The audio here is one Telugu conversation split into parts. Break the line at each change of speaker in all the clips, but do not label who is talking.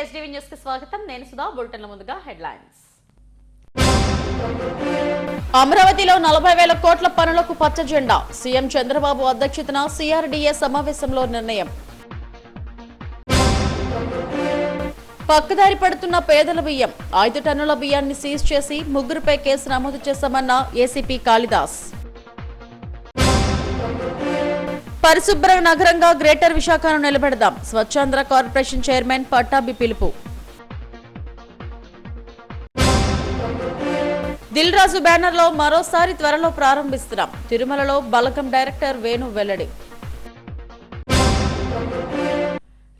ఎస్డీవీ న్యూస్ కి స్వాగతం. నేను సుధా. బులెటిన్ల ముందుగా హెడ్లైన్స్. అమరావతిలో 40,000 కోట్ల పనులకు పచ్చ జెండా. సీఎం చంద్రబాబు అధ్యక్షతన సిఆర్డీఏ సమావేశంలో నిర్ణయం. పక్కదారి పడుతున్న పేదల బియ్యం. 5 టన్నుల బియ్యాన్ని సీజ్ చేసి ముగ్గురుపై కేసు నమోదు చేశామన్న ఏసీపీ కాళిదాస్. పరిశుభ్ర నగరంగా గ్రేటర్ విశాఖను నిలబెడదాం. స్వచ్ఛాంధ్ర కార్పొరేషన్ చైర్మన్ పట్టాభి పిలుపు. దిల్ రాజు బ్యానర్లో మరోసారి త్వరలో ప్రారంభిస్తున్నాం. తిరుమలలో బలగం డైరెక్టర్ వేణు వెల్లడి.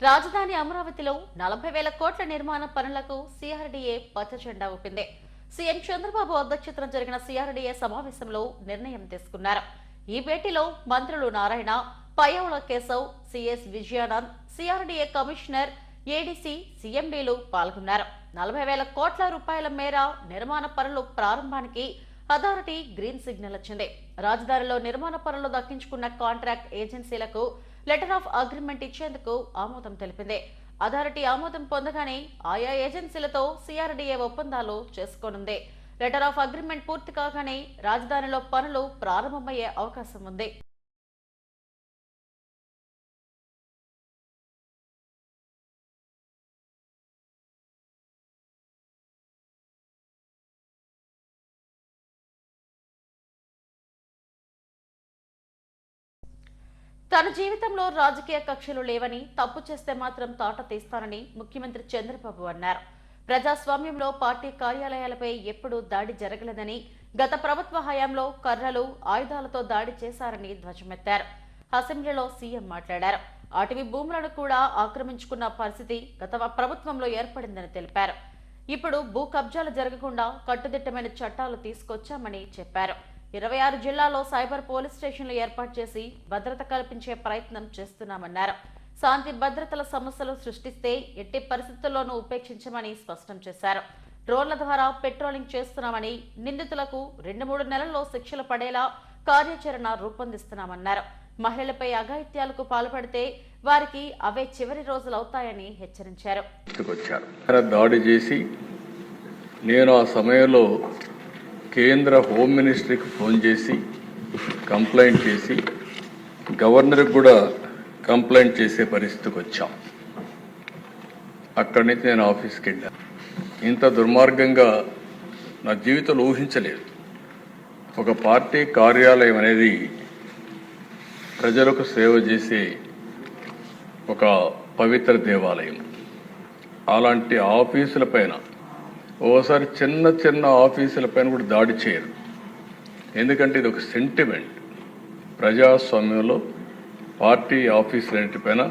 రాజధాని అమరావతిలో 40,000 కోట్ల నిర్మాణ పనులకు సిఆర్డీఏ పచ్చ జెండా ఊపింది. సీఎం చంద్రబాబు అధ్యక్షతన జరిగిన సిఆర్డీఏ సమావేశంలో నిర్ణయం తీసుకున్నారు. ఈ భేటీలో మంత్రులు Narayana, Payyavula Keshav, CS Vijayanand, CRDA commissioner, ADC, సీఎండీలు పాల్గొన్నారు. 40,000 కోట్ల రూపాయల మేర నిర్మాణ పనులు ప్రారంభానికి అథారిటీ గ్రీన్ సిగ్నల్ ఇచ్చింది. రాజధానిలో నిర్మాణ పనులు దక్కించుకున్న కాంట్రాక్ట్ ఏజెన్సీలకు లెటర్ ఆఫ్ అగ్రిమెంట్ ఇచ్చేందుకు ఆమోదం తెలిపింది. అథారిటీ ఆమోదం పొందగానే ఆయా ఏజెన్సీలతో సిఆర్డీఏ ఒప్పందాలు చేసుకోనుంది. లెటర్ ఆఫ్ అగ్రిమెంట్ పూర్తి కాగానే రాజధానిలో పనులు ప్రారంభమయ్యే అవకాశం ఉంది. తన జీవితంలో రాజకీయ కక్షలు లేవని, తప్పు చేస్తే మాత్రం తాట తీస్తానని ముఖ్యమంత్రి చంద్రబాబు అన్నారు. ప్రజాస్వామ్యంలో పార్టీ కార్యాలయాలపై ఎప్పుడూ దాడి జరగలేదని, గత ప్రభుత్వ హయాంలో కర్రలు, ఆయుధాలతో దాడి చేశారని ధ్వజమెత్తారు. అసెంబ్లీలో సీఎం మాట్లాడారు. అటవీ భూములను కూడా ఆక్రమించుకున్న పరిస్థితి గత ప్రభుత్వంలో ఏర్పడిందని తెలిపారు. ఇప్పుడు భూ కబ్జాలు జరగకుండా కట్టుదిట్టమైన చట్టాలు తీసుకొచ్చామని చెప్పారు. 26 జిల్లాల్లో సైబర్ పోలీస్ స్టేషన్లు ఏర్పాటు చేసి భద్రత కల్పించే ప్రయత్నం చేస్తున్నామన్నారు. శాంతి భద్రతల సమస్యలు సృష్టిస్తే ఎట్టి పరిస్థితుల్లోనూ ఉపేక్షించమని స్పష్టం చేశారు. డ్రోన్ల ద్వారా పెట్రోలింగ్ చేస్తున్నామని, నిందితులకు 2-3 నెలల్లో శిక్షలు పడేలా కార్యాచరణ రూపొందిస్తున్నామన్నారు. మహిళలపై అఘాయిత్యాలకు పాల్పడితే వారికి అవే చివరి రోజులవుతాయని హెచ్చరించారు.
దాడి చేసి నేను ఆ సమయంలో కేంద్ర హోమ్ మినిస్ట్రీకి ఫోన్ చేసి కంప్లైంట్ చేసి గవర్నర్కి కూడా కంప్లైంట్ చేసే పరిస్థితికి వచ్చాం. అక్కడి నుంచి నేను ఆఫీస్కి వెళ్ళాను. ఇంత దుర్మార్గంగా నా జీవితంలో ఊహించలేదు. ఒక పార్టీ కార్యాలయం అనేది ప్రజలకు సేవ చేసే ఒక పవిత్ర దేవాలయం. అలాంటి ఆఫీసుల పైన ఓసారి చిన్న ఆఫీసుల పైన కూడా దాడి చేయరు. ఎందుకంటే ఇది ఒక సెంటిమెంట్. ప్రజాస్వామ్యంలో పార్టీ ఆఫీసులన్నిటిపైన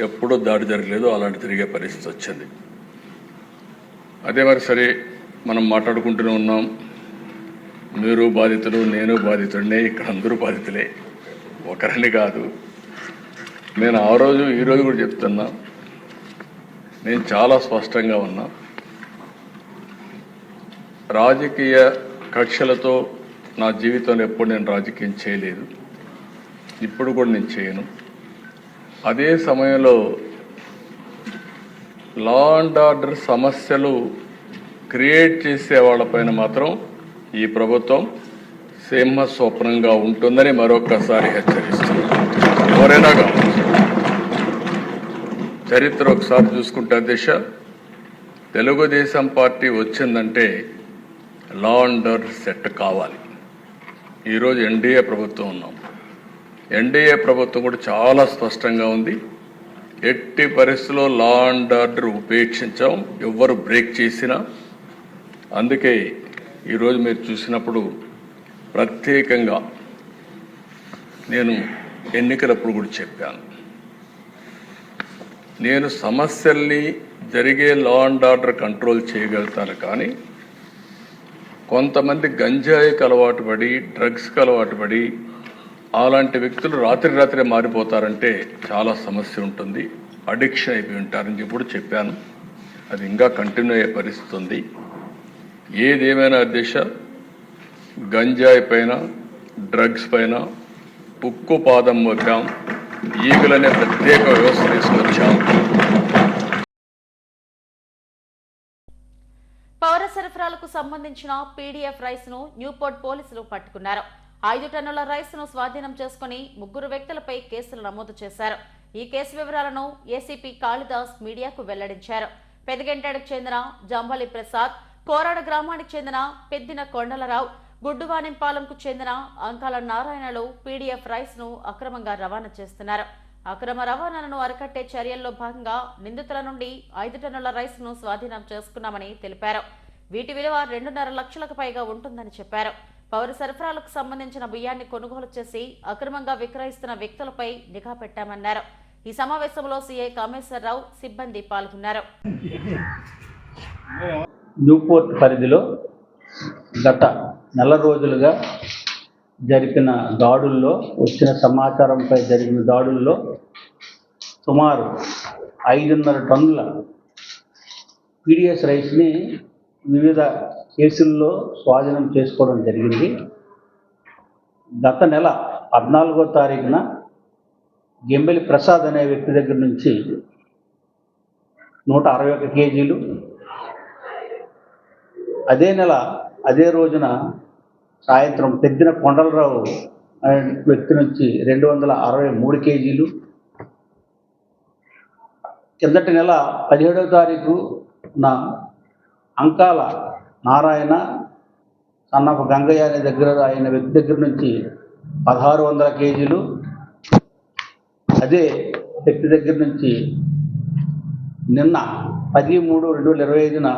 ఎప్పుడూ దాడి జరగలేదు. అలాంటి తిరిగే పరిస్థితి వచ్చింది. అదే మరి సరే, మనం మాట్లాడుకుంటూనే ఉన్నాం. మీరు బాధితులు, నేను బాధితుడినే. ఇక్కడ అందరూ బాధితులే, ఒకరిని కాదు. నేను ఆ రోజు ఈరోజు కూడా చెప్తున్నా, నేను చాలా స్పష్టంగా ఉన్నా. రాజకీయ కక్షలతో నా జీవితంలో ఎప్పుడు నేను రాజకీయం చేయలేదు, ఇప్పుడు కూడా నేను చేయను. అదే సమయంలో లా అండ్ ఆర్డర్ సమస్యలు క్రియేట్ చేసే వాళ్ళపైన మాత్రం ఈ ప్రభుత్వం సింహ స్వప్నంగా ఉంటుందని మరొకసారి హెచ్చరిస్తున్నాను. ఎవరైనా కావచ్చు. చరిత్ర ఒకసారి చూసుకుంటే దిశ తెలుగుదేశం పార్టీ వచ్చిందంటే లా అండ్ ఆర్డర్ సెట్ కావాలి. ఈరోజు ఎన్డీఏ ప్రభుత్వం ఉన్నాం. ఎన్డీఏ ప్రభుత్వం కూడా చాలా స్పష్టంగా ఉంది. ఎట్టి పరిస్థితుల్లో లా అండ్ ఆర్డర్ ఉపేక్షించాం, ఎవ్వరు బ్రేక్ చేసినా. అందుకే ఈరోజు మీరు చూసినప్పుడు ప్రత్యేకంగా నేను ఎన్నికలప్పుడు కూడా చెప్పాను, నేను సమస్యల్ని జరిగే లా అండ్ ఆర్డర్ కంట్రోల్ చేయగలుగుతాను. కానీ కొంతమంది గంజాయికి అలవాటు పడి, డ్రగ్స్కి అలవాటు పడి అలాంటి వ్యక్తులు రాత్రి మారిపోతారంటే చాలా సమస్య ఉంటుంది. అడిక్షన్ అయిపోయి ఉంటారని చెప్పి చెప్పాను. అది ఇంకా కంటిన్యూ అయ్యే పరిస్థితి ఉంది. ఏదేమైనా దిశ గంజాయి పైన, డ్రగ్స్ పైన ఉక్కు పాదం మోపాం. ఈగలనే ప్రత్యేక వ్యవస్థ తీసుకొచ్చాం.
వివరాలకు సంబంధించిన పీడీఎఫ్ రైస్ ను న్యూపోర్ట్ పోలీసులు పట్టుకున్నారు. 5 టన్నుల రైస్ ను స్వాధీనం చేసుకుని 3 వ్యక్తులపై కేసులు నమోదు చేశారు. ఈ కేసు వివరాలను ఏసీపీ కాళిదాస్ మీడియాకు వెల్లడించారు. పెదగెంటాడుకు చెందిన జంబలి ప్రసాద్, కోరాడ గ్రామానికి చెందిన పెద్దిన కొండలరావు, గుడ్డువానింపాలెంకు చెందిన అంకాల నారాయణలు పీడీఎఫ్ రైస్ ను అక్రమంగా రవాణా చేస్తున్నారు. అక్రమ రవాణాలను అరికట్టే చర్యల్లో భాగంగా నిందితుల నుండి 5 టన్నుల రైస్ ను స్వాధీనం చేసుకున్నామని తెలిపారు. వీటి విలువ 2.5 లక్షలకు పైగా ఉంటుందని చెప్పారు. పౌర సరఫరాలకు సంబంధించిన బియ్యాన్ని కొనుగోలు చేసి అక్రమంగా విక్రయిస్తున్న వ్యక్తులపై నిఘా పెట్టామన్నారు. ఈ సమావేశంలో సీఐ కామేశ్వరరావు, సిబ్బంది పాల్గొన్నారు.
న్యూపోర్ట్ పరిధిలో గత నెల రోజులుగా జరిపిన దాడుల్లో వచ్చిన సమాచారంపై జరిగిన దాడుల్లో సుమారు 5.5 టన్నుల పీడీఎస్ రైస్ని వివిధ కేసుల్లో స్వాధీనం చేసుకోవడం జరిగింది. గత నెల 14వ తారీఖున గెంబెలి ప్రసాద్ అనే వ్యక్తి దగ్గర నుంచి 161 కేజీలు, అదే రోజున సాయంత్రం పెద్దిన కొండలరావు అనే వ్యక్తి నుంచి 263 కేజీలు, కిందటి నెల 17వ తారీఖున అంకాల నారాయణ సన్నపు గంగయ్య అనే వ్యక్తి దగ్గర నుంచి 1600 కేజీలు, అదే వ్యక్తి దగ్గర నుంచి నిన్న 10/3/2025న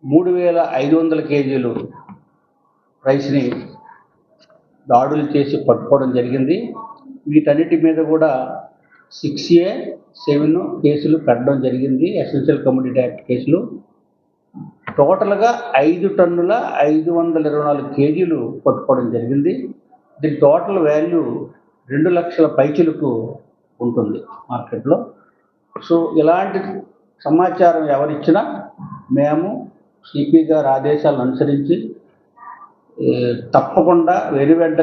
3500 కేజీలు రైస్ని దాడులు చేసి పట్టుకోవడం జరిగింది. వీటన్నిటి మీద కూడా 6A7 కేసులు పెట్టడం జరిగింది, ఎసెన్షియల్ కమోడిటీ యాక్ట్ కేసులు. టోటల్గా 5 టన్నుల 524 కేజీలు పట్టుకోవడం జరిగింది. దీని టోటల్ వాల్యూ 2 లక్షల పైచిలకు ఉంటుంది మార్కెట్లో. సో ఇలాంటి సమాచారం ఎవరిచ్చినా మేము సిపి గారి ఆదేశాలను అనుసరించి తప్పకుండా వెనువెంటనే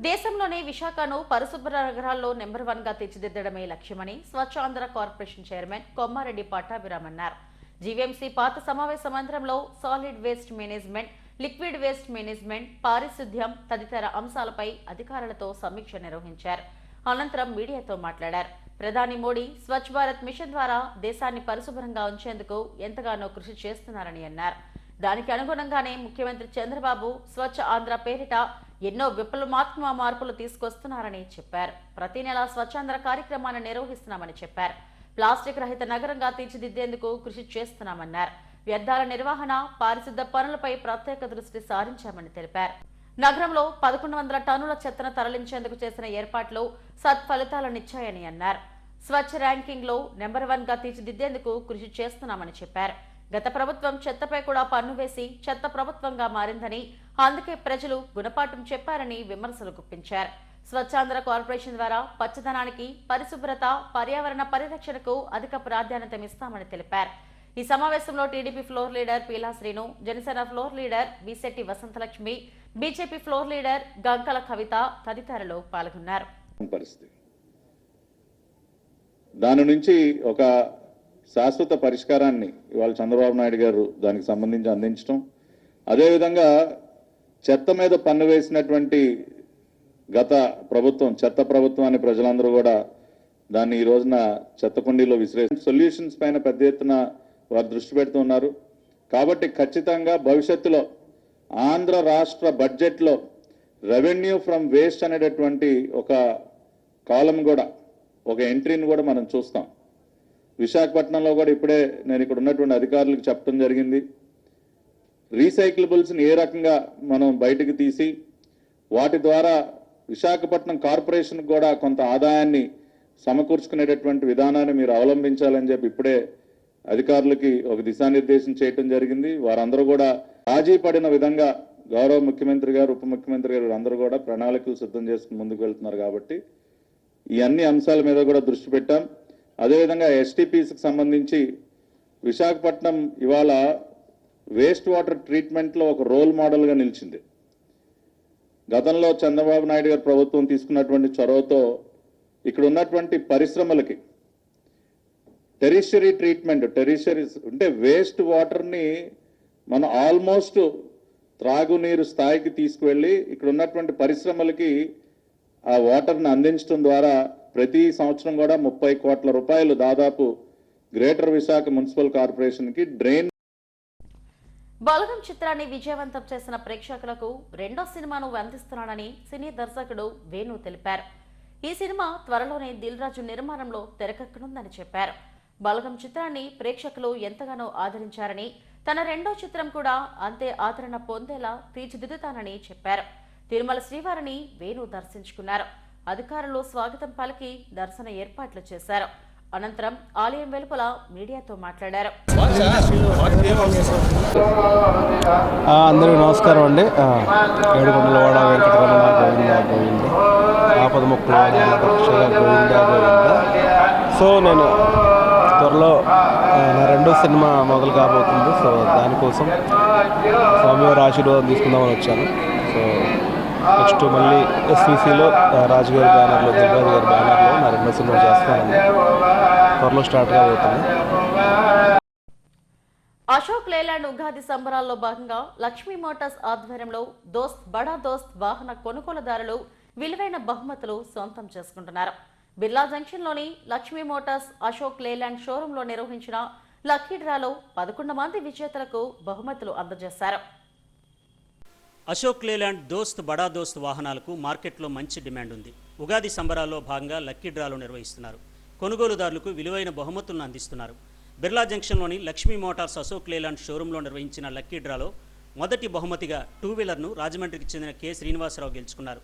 దేశంలోనే విశాఖను పరిశుభ్ర నగరాల్లో నెంబర్ 1 గా తీర్చిదిద్దడమే లక్ష్యమని స్వచ్ఛాంధ్ర కార్పొరేషన్ చైర్మన్ కొమ్మారెడ్డి పట్టాభిరామ్ అన్నారు. జీవీఎంసీ పాత సమావేశ మందిరంలో solid waste management, liquid waste management, పారిశుద్ధ్యం తదితర అంశాలపై అధికారులతో సమీక్ష నిర్వహించారు. అనంతరం మీడియాతో మాట్లాడారు. ప్రధాని మోడీ స్వచ్ఛ భారత్ మిషన్ ద్వారా దేశాన్ని పరిశుభ్రంగా ఉంచేందుకు ఎంతగానో కృషి చేస్తున్నారని అన్నారు. దానికి అనుగుణంగానే ముఖ్యమంత్రి చంద్రబాబు స్వచ్ఛ ఆంధ్ర పేరిట ఎన్నో విప్లవాత్మక మార్పులు తీసుకొస్తున్నారని చెప్పారు. ప్రతి నెల స్వచ్ఛాంధ్ర కార్యక్రమాన్ని నిర్వహిస్తున్నామని చెప్పారు. ప్లాస్టిక్ రహిత నగరంగా తీర్చిదిద్దేందుకు కృషి చేస్తున్నామన్నారు. వ్యర్థాల నిర్వహణ, పారిశుద్ధ పనులపై ప్రత్యేక దృష్టి సారించామని తెలిపారు. నగరంలో 1100 టన్నుల చెత్తను తరలించేందుకు చేసిన ఏర్పాట్లు సత్ఫలితాలనిచ్చాయని అన్నారు. స్వచ్ఛ ర్యాంకింగ్ లో నెంబర్ 1 గా తీర్చిదిద్దేందుకు కృషి చేస్తున్నామని చెప్పారు. గత ప్రభుత్వం చెత్తపై కూడా పన్ను వేసి చెత్త ప్రభుత్వంగా మారిందని, అందుకే ప్రజలు గుణపాఠం చెప్పారని విమర్శలు గుప్పించారు. స్వచ్ఛాంధ్ర కార్పొరేషన్ ద్వారా పచ్చదనానికి, పరిశుభ్రత, పర్యావరణ పరిరక్షణకు అధిక ప్రాధాన్యతమిస్తామని తెలిపారు. ఈ సమావేశంలో TDP floor leader Peela Srinu, Janasena floor leader Bisetti Vasanthalakshmi, BJP floor leader Gankala Kavitha తదితరులు పాల్గొన్నారు.
దాని నుంచి ఒక శాశ్వత పరిష్కారాన్ని ఇవాళ చంద్రబాబు నాయుడు గారు దానికి సంబంధించి అందించడం, అదేవిధంగా చెత్త మీద పన్ను వేసినటువంటి గత ప్రభుత్వం చెత్త ప్రభుత్వాన్ని ప్రజలందరూ కూడా దాన్ని ఈ రోజున చెత్త కుండీలో విసిరేసి సొల్యూషన్స్ పైన పెద్ద ఎత్తున వారు దృష్టి పెడుతున్నారు. కాబట్టి ఖచ్చితంగా భవిష్యత్తులో ఆంధ్ర రాష్ట్ర బడ్జెట్లో రెవెన్యూ ఫ్రమ్ వేస్ట్ అనేటటువంటి ఒక కాలం కూడా, ఒక ఎంట్రీని కూడా మనం చూస్తాం. విశాఖపట్నంలో కూడా ఇప్పుడే నేను ఇక్కడ ఉన్నటువంటి అధికారులకు చెప్పడం జరిగింది. రీసైక్లబుల్స్ని ఏ రకంగా మనం బయటకు తీసి వాటి ద్వారా విశాఖపట్నం కార్పొరేషన్కి కూడా కొంత ఆదాయాన్ని సమకూర్చుకునేటటువంటి విధానాన్ని మీరు అవలంబించాలని చెప్పి ఇప్పుడే అధికారులకి ఒక దిశానిర్దేశం చేయటం జరిగింది. వారందరూ కూడా రాజీ పడిన విధంగా గౌరవ ముఖ్యమంత్రి గారు, ఉప ముఖ్యమంత్రి గారు అందరూ కూడా ప్రణాళికలు సిద్ధం చేసుకుని ముందుకు వెళ్తున్నారు. కాబట్టి ఈ అన్ని అంశాల మీద కూడా దృష్టి పెట్టాం. అదేవిధంగా ఎస్టీపీస్కి సంబంధించి విశాఖపట్నం ఇవాళ వేస్ట్ వాటర్ ట్రీట్మెంట్లో ఒక రోల్ మోడల్గా నిలిచింది. గతంలో చంద్రబాబు నాయుడు గారు ప్రభుత్వం తీసుకున్నటువంటి చొరవతో ఇక్కడ ఉన్నటువంటి పరిశ్రమలకి టెరిషరీ ట్రీట్మెంట్, టెరిషరీ అంటే వేస్ట్ వాటర్ని మనం ఆల్మోస్ట్ త్రాగునీరు స్థాయికి తీసుకువెళ్ళి ఇక్కడ ఉన్నటువంటి పరిశ్రమలకి ఆ వాటర్ని అందించడం ద్వారా ప్రతి సంవత్సరం కూడా 30 కోట్ల రూపాయలు దాదాపు గ్రేటర్ విశాఖ మున్సిపల్ కార్పొరేషన్కి డ్రైన్.
బలగం చిత్రాన్ని విజయవంతం చేసిన ప్రేక్షకులకు రెండో సినిమాను అందిస్తున్నానని సినీ దర్శకుడు వేణు తెలిపారు. ఈ సినిమా త్వరలోనే దిల్ రాజు నిర్మాణంలో తెరకెక్కనుందని చెప్పారు. బలగం చిత్రాన్ని ప్రేక్షకులు ఎంతగానో ఆదరించారని, తన రెండో చిత్రం కూడా అంతే ఆదరణ పొందేలా తీర్చిదిద్దుతానని చెప్పారు. తిరుమల శ్రీవారిని వేణు దర్శించుకున్నారు. అధికారులు స్వాగతం పలికి దర్శన ఏర్పాట్లు చేశారు. అనంతరం ఆలయం వెలుపల మీడియాతో మాట్లాడారు.
అందరికీ నమస్కారం అండి. ఏడుకొండలవాడ వెంకటరమణ గోవింద గోవింద, ఆపద ముక్కుల గోవింద గోవింద. సో నేను త్వరలో నా రెండో సినిమా మొదలు కాబోతుంది. సో దానికోసం స్వామివారి ఆశీర్వాదం తీసుకుందామని వచ్చాను. సో నెక్స్ట్ మళ్ళీ ఎస్వీసీలో రాజుగారి బ్యానర్లో, దిల్రాజు గారి బ్యానర్లో నా రెండో సినిమా చేస్తానండి. త్వరలో స్టార్ట్ కాబోతుంది.
అశోక్ లేలాండ్ ఉగాది సంబరాల్లో భాగంగా లక్ష్మీ మోటార్స్ ఆధ్వర్యంలో దోస్త్ బడా దోస్త్ వాహన కొనుగోలుదారులు విలువైన బహుమతులు సొంతం చేసుకుంటున్నారు. బిర్లా జంక్షన్లోని లక్ష్మీ మోటార్స్ అశోక్ లేలాండ్ షోరూంలో నిర్వహించిన లక్కీ డ్రాలో 11 మంది విజేతలకు బహుమతులు అందజేశారు.
అశోక్ లేలాండ్ దోస్త్ బడా దోస్త్ వాహనాలకు మార్కెట్లో మంచి డిమాండ్ ఉంది. ఉగాది సంబరాల్లో భాగంగా లక్కీ డ్రాలు నిర్వహిస్తున్నారు. కొనుగోలుదారులకు విలువైన బహుమతులను అందిస్తున్నారు. బిర్లా జంక్షన్లోని లక్ష్మీ మోటార్స్ అశోక్ లేలాండ్ షోరూంలో నిర్వహించిన లక్కీ డ్రాలో మొదటి బహుమతిగా 2 వీలర్ను రాజమండ్రికి చెందిన కె శ్రీనివాసరావు గెలుచుకున్నారు.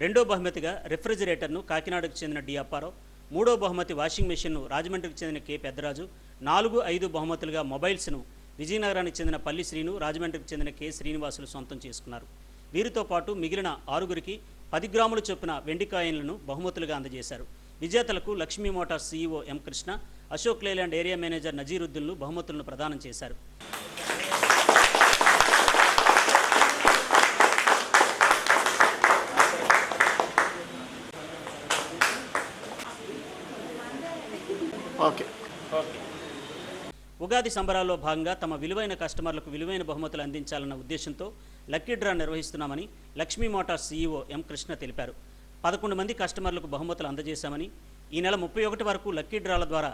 రెండో బహుమతిగా రెఫ్రిజిరేటర్ను కాకినాడకు చెందిన డి అప్పారావు, మూడో బహుమతి వాషింగ్ మెషిన్ను రాజమండ్రికి చెందిన కె పెద్దరాజు, 4, 5 బహుమతులుగా మొబైల్స్ను విజయనగరానికి చెందిన పల్లి శ్రీను, రాజమండ్రికి చెందిన కె శ్రీనివాసులు సొంతం చేసుకున్నారు. వీరితో పాటు మిగిలిన 6గురికి 10 గ్రాముల చొప్పున వెండి కాయిన్లను బహుమతులుగా అందజేశారు. విజేతలకు Lakshmi motors CEO M Krishna, Ashok Leyland area manager నజీరుద్దీన్లు బహుమతులను ప్రదానం చేశారు. ఉగాది సంబరాల్లో భాగంగా తమ విలువైన కస్టమర్లకు విలువైన బహుమతులు అందించాలన్న ఉద్దేశంతో లక్కీ డ్రా నిర్వహిస్తున్నామని Lakshmi motors CEO M Krishna తెలిపారు. 11 మంది కస్టమర్లకు బహుమతులు అందజేశామని, ఈ నెల 31 వరకు లక్కీ డ్రాల ద్వారా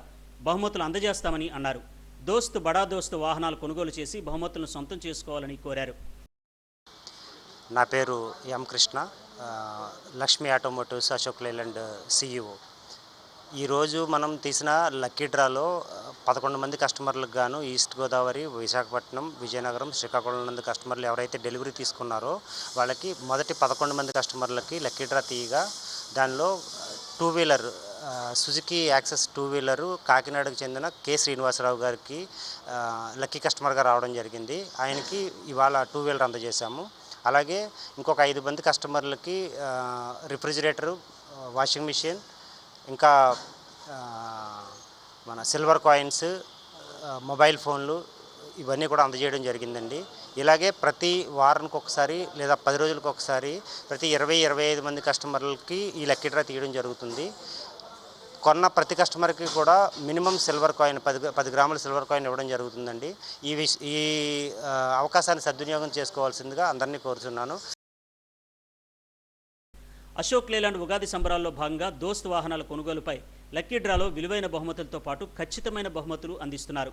బహుమతులు అందజేస్తామని అన్నారు. దోస్త్ బడా దోస్త్ వాహనాలు కొనుగోలు చేసి బహుమతులను సొంతం చేసుకోవాలని కోరారు.
నా పేరు M Krishna, Lakshmi automotives Ashok Leyland CEO. ఈరోజు మనం తీసిన లక్కీ డ్రాలో 11 మంది కస్టమర్లకు గాను ఈస్ట్ గోదావరి, విశాఖపట్నం, విజయనగరం, శ్రీకాకుళం నందు కస్టమర్లు ఎవరైతే డెలివరీ తీసుకున్నారో వాళ్ళకి మొదటి 11 మంది కస్టమర్లకి లక్కీ డ్రా తీయగా దానిలో 2 వీలర్ సుజుకి యాక్సెస్ 2 వీలరు కాకినాడకు చెందిన కె శ్రీనివాసరావు గారికి లక్కీ కస్టమర్గా రావడం జరిగింది. ఆయనకి ఇవాళ 2 వీలర్ అందజేశాము. అలాగే ఇంకొక 5 మంది కస్టమర్లకి రిఫ్రిజిరేటరు, వాషింగ్ మిషన్, ఇంకా మన సిల్వర్ కాయిన్స్, మొబైల్ ఫోన్లు ఇవన్నీ కూడా అందజేయడం జరిగిందండి. ఇలాగే ప్రతి వారానికి ఒకసారి లేదా 10 రోజులకు ఒకసారి ప్రతి 20-25 మంది కస్టమర్లకి ఈ లక్కీ డ్రా తీయడం జరుగుతుంది. కొన్న ప్రతి కస్టమర్కి కూడా మినిమం సిల్వర్ కాయిన్ 10 గ్రాముల సిల్వర్ కాయిన్ ఇవ్వడం జరుగుతుందండి. ఈ అవకాశాన్ని సద్వినియోగం చేసుకోవాల్సిందిగా అందరినీ కోరుతున్నాను.
అశోక్ లేలాండ్ ఉగాది సంబరాల్లో భాగంగా దోస్త్ వాహనాల కొనుగోలుపై లక్కీ డ్రాలో విలువైన బహుమతులతో పాటు ఖచ్చితమైన బహుమతులు అందిస్తున్నారు.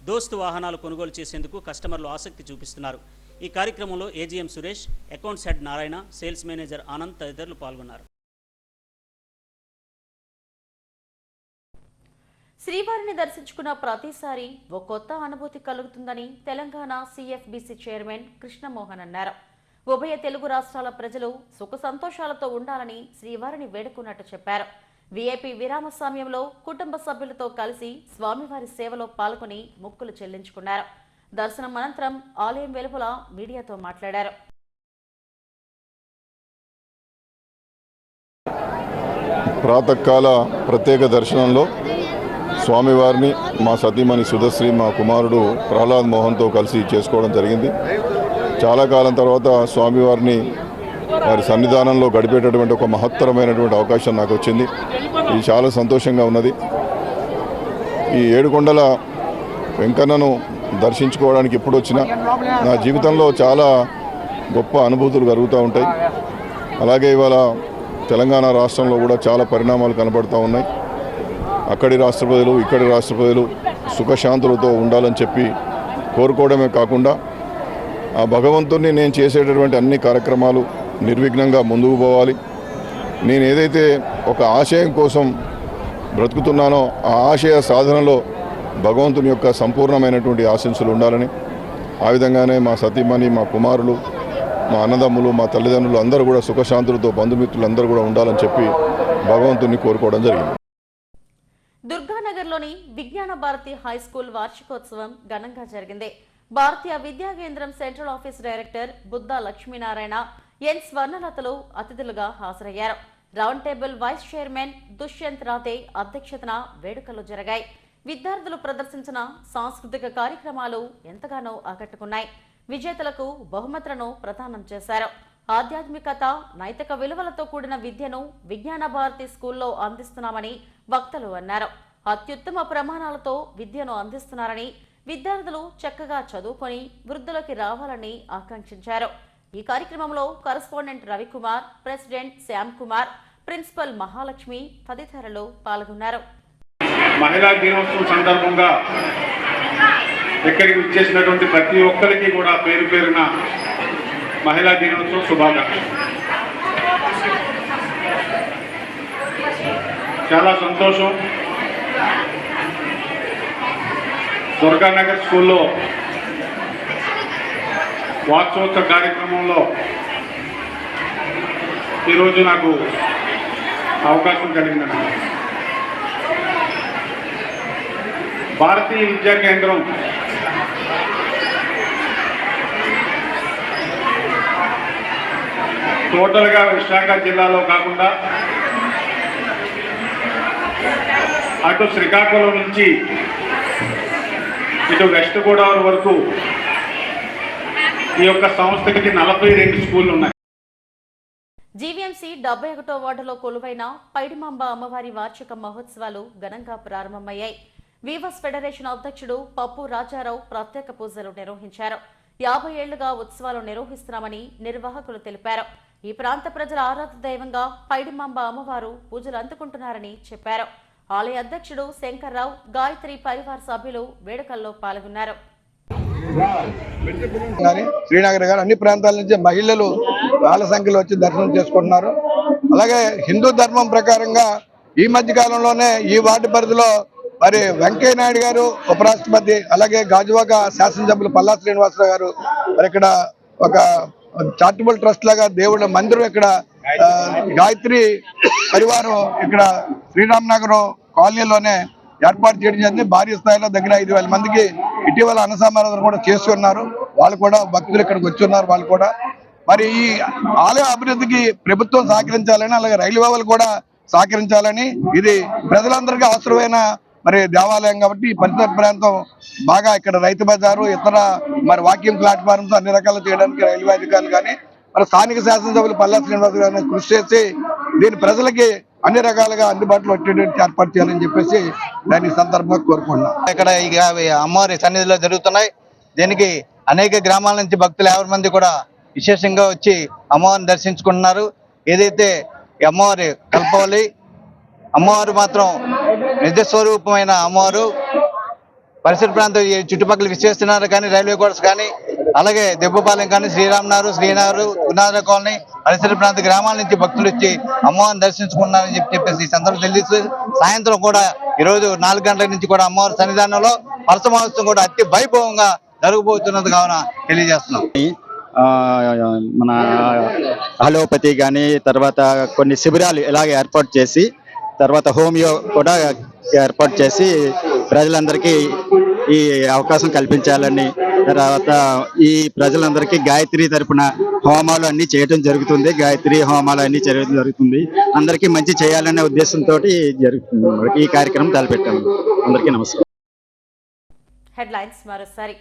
దోస్త్ వాహనాలు కొనుగోలు చేసేందుకు కస్టమర్లు ఆసక్తి చూపిస్తున్నారు. ఈ కార్యక్రమంలో AGM Suresh, accounts head Narayana, sales manager Anand తదితరులు పాల్గొన్నారు.
శ్రీవారిని దర్శించుకున్న ప్రతిసారి ఓ కొత్త అనుభూతి కలుగుతుందని తెలంగాణ సిఎఫ్బిసి చైర్మన్ కృష్ణమోహన్ అన్నారు. ఉభయ తెలుగు రాష్ట్రాల ప్రజలు సుఖ సంతోషాలతో ఉండాలని శ్రీవారిని వేడుకున్నట్టు చెప్పారు. వీఐపీ విరామ సమయంలో కుటుంబ సభ్యులతో కలిసి స్వామివారి సేవలో పాల్గొని మొక్కులు చెల్లించుకున్నారు. దర్శనం అనంతరం ఆలయం వెలుపల మీడియాతో మాట్లాడారు.
ప్రాతకాల ప్రత్యేక దర్శనంలో స్వామివారిని మా సతీమణి సుధశ్రీ, మా కుమారుడు ప్రహ్లాద్ మోహన్తో కలిసి చేసుకోవడం జరిగింది. చాలా కాలం తర్వాత స్వామివారిని వారి సన్నిధానంలో గడిపేటటువంటి ఒక మహత్తరమైనటువంటి అవకాశం నాకు వచ్చింది. ఇది చాలా సంతోషంగా ఉన్నది. ఈ ఏడుకొండల వెంకన్నను దర్శించుకోవడానికి ఎప్పుడు వచ్చినా నా జీవితంలో చాలా గొప్ప అనుభూతులు కలుగుతూ ఉంటాయి. అలాగే ఇవాళ తెలంగాణ రాష్ట్రంలో కూడా చాలా పరిణామాలు కనబడుతూ ఉన్నాయి. అక్కడి రాష్ట్ర ప్రజలు ఇక్కడి రాష్ట్ర ప్రజలు సుఖశాంతులతో ఉండాలని చెప్పి కోరుకోవడమే కాకుండా ఆ భగవంతుడిని నేను చేసేటటువంటి అన్ని కార్యక్రమాలు నిర్విఘ్నంగా ముందుకు పోవాలి. నేను ఏదైతే ఒక ఆశయం కోసం బ్రతుకుతున్నానో ఆ ఆశయ సాధనలో భగవంతుని యొక్క సంపూర్ణమైనటువంటి ఆశీస్సులు ఉండాలని, ఆ విధంగానే మా సతీమణి, మా కుమారులు, మా అన్నదమ్ములు, మా తల్లిదండ్రులు అందరూ కూడా సుఖశాంతులతో, బంధుమిత్రులు అందరూ కూడా ఉండాలని చెప్పి భగవంతుని కోరుకోవడం జరిగింది.
దుర్గానగర్లోని విజ్ఞాన భారతి హై స్కూల్ వార్షికోత్సవం ఘనంగా జరిగింది. Bharatiya Vidya Kendram central office director Buddha Lakshminarayana, N స్వర్ణలతలు అతిథులుగా హాజరయ్యారు. Round table vice chairman Dushyant Rathe అధ్యక్షతన వేడుకలు జరిగాయి. విద్యార్థులు ప్రదర్శించిన సాంస్కృతిక కార్యక్రమాలు ఎంతగానో ఆకట్టుకున్నాయి. విజేతలకు బహుమతులను ప్రదానం చేశారు. ఆధ్యాత్మికత, నైతిక విలువలతో కూడిన విద్యను విజ్ఞాన భారతి స్కూల్లో అందిస్తున్నామని వక్తలు అన్నారు. అత్యుత్తమ ప్రమాణాలతో విద్యను అందిస్తున్నారని, విద్యార్థులు చక్కగా చదువుకొని వృద్ధులకి రావాలని ఆకాంక్షించారు. ఈ కార్యక్రమంలో correspondent Ravikumar, president Shyam Kumar, principal Mahalakshmi తదితరులు పాల్గొన్నారు.
మహిళా దినోత్సవం సందర్భంగా ఇక్కడికి విచ్చేసినటువంటి ప్రతి ఒక్కరికి కూడా పేరు పేరున మహిళా దినోత్సవం శుభాకాంక్షలు. చాలా సంతోషం. దుర్గానగర్ స్కూల్లో వార్షికోత్సవ కార్యక్రమంలో ఈరోజు నాకు అవకాశం కలిగిందండి. భారతీయ విద్యా కేంద్రం టోటల్గా విశాఖ జిల్లాలో కాకుండా అటు శ్రీకాకుళం నుంచి ఇటు వెస్ట్ గోదావరి వరకు ఈ యొక్క సంస్థకి 42 స్కూళ్ళు ఉన్నాయి.
జీవీఎంసీ 71వ వార్డులో కొలువైన పైడిమాంబ అమ్మవారి వార్షిక మహోత్సవాలు ఘనంగా ప్రారంభమయ్యాయి. వీవర్స్ ఫెడరేషన్ అధ్యక్షుడు పప్పు రాజారావు ప్రత్యేక పూజలు నిర్వహించారు. 50 ఏళ్లుగా ఉత్సవాలు నిర్వహిస్తున్నామని నిర్వాహకులు తెలిపారు. ఈ ప్రాంత ప్రజల ఆరాధ దైవంగా పైడిమాంబ అమ్మవారు పూజలు అందుకుంటున్నారని చెప్పారు. ఆలయ అధ్యక్షుడు శంకర్రావు, గాయత్రి పరివార సభ్యులు వేడుకల్లో పాల్గొన్నారు.
శ్రీనగర్ గారు అన్ని ప్రాంతాల నుంచి మహిళలు వాళ్ళ సంఖ్యలో వచ్చి దర్శనం చేసుకుంటున్నారు. అలాగే హిందూ ధర్మం ప్రకారంగా ఈ మధ్య కాలంలోనే ఈ వార్డు పరిధిలో మరి వెంకయ్య నాయుడు గారు ఉపరాష్ట్రపతి, అలాగే గాజువాక శాసనసభ్యులు పల్లా శ్రీనివాసరావు గారు మరి ఇక్కడ ఒక చారిటబుల్ ట్రస్ట్ లాగా దేవుళ్ళ మందిరం ఇక్కడ గాయత్రి పరివారం ఇక్కడ శ్రీరామ్ నగర్ కాలనీలోనే ఏర్పాటు చేయడం జరిగింది. భారీ స్థాయిలో దగ్గర 5,000 మందికి ఇటీవల అన్నసమారాధన కూడా చేస్తున్నారు. వాళ్ళు కూడా భక్తులు ఇక్కడికి వచ్చి ఉన్నారు. వాళ్ళు కూడా మరి ఈ ఆలయ అభివృద్ధికి ప్రభుత్వం సహకరించాలని, అలాగే రైల్వే వాళ్ళు కూడా సహకరించాలని, ఇది ప్రజలందరికీ అవసరమైన మరి దేవాలయం కాబట్టి ఈ పరిసర ప్రాంతం బాగా ఇక్కడ రైతు బజారు, ఇతర మరి వాకింగ్ ప్లాట్ఫామ్స్ అన్ని రకాలు చేయడానికి రైల్వే అధికారులు కానీ మరి స్థానిక శాసనసభ్యులు పల్లా శ్రీనివాస గారిని కృషి చేసి దీని ప్రజలకి అన్ని రకాలుగా అందుబాటులో వచ్చేటువంటి ఏర్పాటు చేయాలని చెప్పేసి దాని సందర్భంగా కోరుకుంటున్నాం.
ఇక్కడ అమ్మవారి సన్నిధిలో జరుగుతున్నాయి. దీనికి అనేక గ్రామాల నుంచి భక్తులు 50 మంది కూడా విశేషంగా వచ్చి అమ్మవారిని దర్శించుకుంటున్నారు. ఏదైతే అమ్మవారి కల్పవల్లి అమ్మవారు మాత్రం నిజస్వరూపమైన అమ్మవారు పరిసర ప్రాంతం చుట్టుపక్కల విచ్చేస్తున్నారు. కానీ రైల్వే కోర్స్ కానీ అలాగే దెబ్బపాలెం కానీ శ్రీనగర్ గున్నార కాలనీ పరిసర ప్రాంత గ్రామాల నుంచి భక్తులు వచ్చి అమ్మవారిని దర్శించుకున్నారని చెప్పేసి ఈ సందర్భం తెలుసు. సాయంత్రం కూడా ఈరోజు 4 గంటల నుంచి కూడా అమ్మవారి సన్నిధానంలో వరుస మహోత్సవం కూడా అతి వైభవంగా జరగబోతున్నది కావున తెలియజేస్తున్నాం.
మన అలోపతి కానీ తర్వాత కొన్ని శిబిరాలు ఇలాగే ఏర్పాటు చేసి తర్వాత హోమియో కూడా ఏర్పాటు చేసి ప్రజలందరికీ ఈ అవకాశం కల్పించాలని, తర్వాత ఈ ప్రజలందరికీ గాయత్రి తరపున హోమాలు అన్ని చేయడం జరుగుతుంది. గాయత్రి హోమాలు అన్ని చేయడం జరుగుతుంది. అందరికీ మంచి చేయాలనే ఉద్దేశంతో జరుగుతుంది. ఈ కార్యక్రమం తలపెట్టాము. అందరికీ నమస్కారం.
హెడ్లైన్స్ మరోసారి.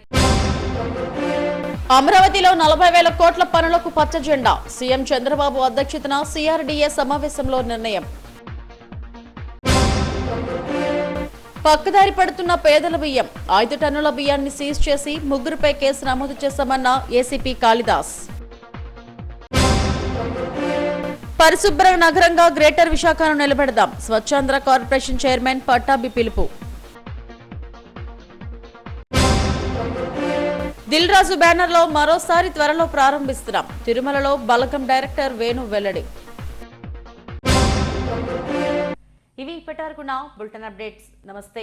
అమరావతిలో 40,000 కోట్ల పనులకు పచ్చ జెండా. సీఎం చంద్రబాబు అధ్యక్షతన సిఆర్డీఏ సమావేశంలో నిర్ణయం. పక్కదారి పడుతున్న పేదల బియ్యం 5 టన్నుల బియ్యాన్ని సీజ్ చేసి 3 కేసు నమోదు చేశామన్న ఏసీపీ కాళిదాస్. పరిశుభ్ర నగరంగా గ్రేటర్ విశాఖను నిలబెడదాం స్వచ్ఛాంధ్ర కార్పొరేషన్ చైర్మన్ పట్టాభి పిలుపు. దిల్ రాజు బ్యానర్లో మరోసారి త్వరలో ప్రారంభిస్తున్నాం తిరుమలలో బలగం డైరెక్టర్ వేణు వెల్లడి. ఇవి ఇప్పటివరకున్న బులెటిన్ అప్డేట్స్. నమస్తే.